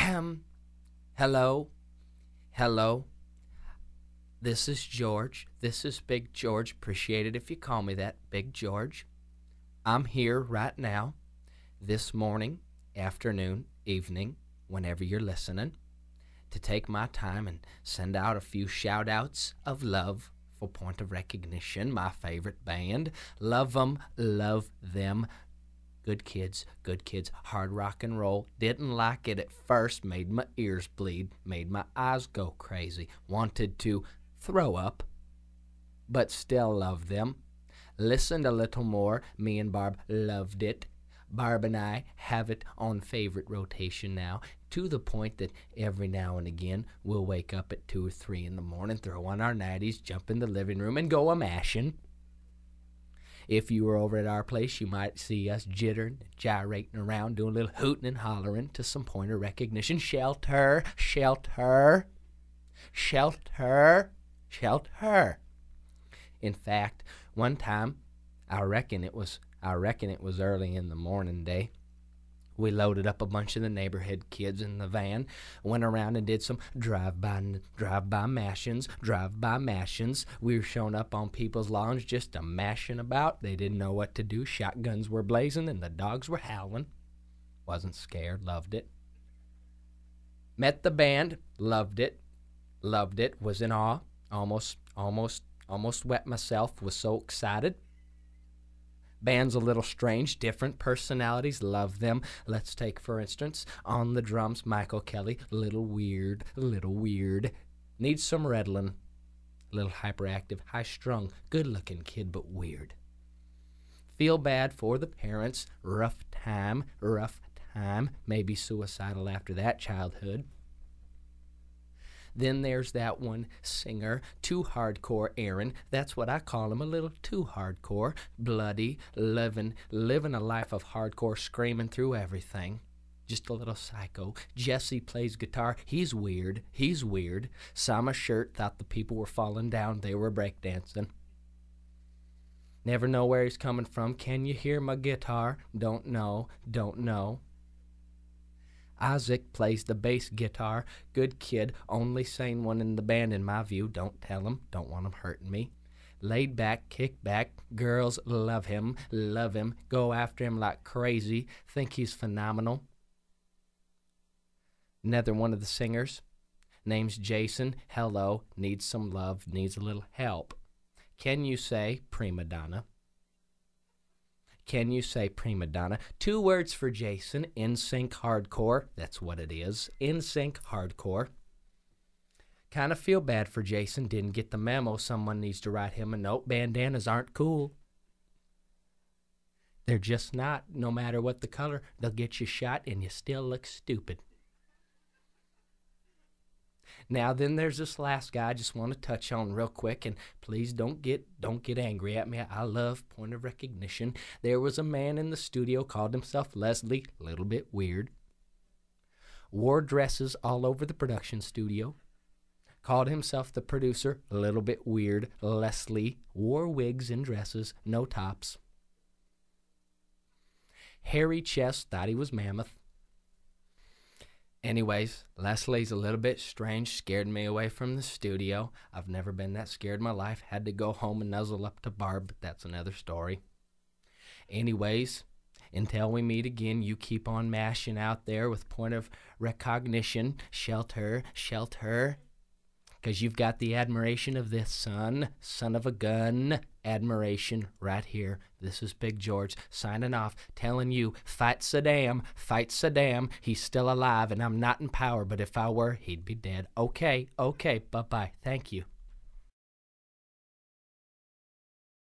Ahem. Hello. Hello. This is George. This is Big George. Appreciate it if you call me that, Big George. I'm here right now, this morning, afternoon, evening, whenever you're listening, to take my time and send out a few shout-outs of love for Point of Recognition, my favorite band. Love them, love them. Good kids, hard rock and roll. Didn't like it at first, made my ears bleed, made my eyes go crazy, wanted to throw up, but still love them. Listened a little more, me and Barb loved it. Barb and I have it on favorite rotation now, to the point that every now and again we'll wake up at 2 or 3 in the morning, throw on our nighties, jump in the living room, and go a-mashing. If you were over at our place, you might see us jittering, gyrating around, doing a little hooting and hollering to some Point of Recognition. Shelter, shelter, shelter, shelter. In fact, one time, I reckon it was early in the morning day, we loaded up a bunch of the neighborhood kids in the van, went around and did some drive-by mashings. We were showing up on people's lawns just a mashing about. They didn't know what to do. Shotguns were blazing and the dogs were howling. Wasn't scared, loved it. Met the band, loved it, was in awe, almost wet myself, was so excited. Band's a little strange, different personalities, love them. Let's take, for instance, on the drums, Michael Kelly, little weird. Needs some Redlin, little hyperactive, high-strung, good-looking kid, but weird. Feel bad for the parents, rough time, maybe suicidal after that childhood. Then there's that one singer, too hardcore Aaron. That's what I call him, a little too hardcore. Bloody, living a life of hardcore, screaming through everything. Just a little psycho. Jesse plays guitar. He's weird. Saw my shirt, thought the people were falling down. They were breakdancing. Never know where he's coming from. Can you hear my guitar? Don't know. Isaac plays the bass guitar. Good kid, only sane one in the band in my view. Don't tell him, don't want him hurting me. Laid back, kick back, girls love him, go after him like crazy, think he's phenomenal. Another one of the singers, name's Jason, hello, needs some love, needs a little help. Can you say prima donna? Can you say prima donna? 2 words for Jason, NSYNC hardcore. That's what it is, NSYNC hardcore. Kind of feel bad for Jason, didn't get the memo. Someone needs to write him a note. Bandanas aren't cool. They're just not. No matter what the color, they'll get you shot and you still look stupid. Now then there's this last guy I just want to touch on real quick, and please don't get angry at me. I love Point of Recognition. There was a man in the studio, called himself Leslie, a little bit weird. Wore dresses all over the production studio. Called himself the producer, a little bit weird. Leslie wore wigs and dresses, no tops. Hairy chest, thought he was Mammoth. Anyways, Leslie's a little bit strange, scared me away from the studio. I've never been that scared in my life. Had to go home and nuzzle up to Barb, but that's another story. Anyways, until we meet again, you keep on mashing out there with Point of Recognition. Shelter, because you've got the admiration of this son of a gun, admiration right here. This is Big George signing off, telling you, fight Saddam, he's still alive and I'm not in power, but if I were, he'd be dead. Okay, bye-bye, thank you.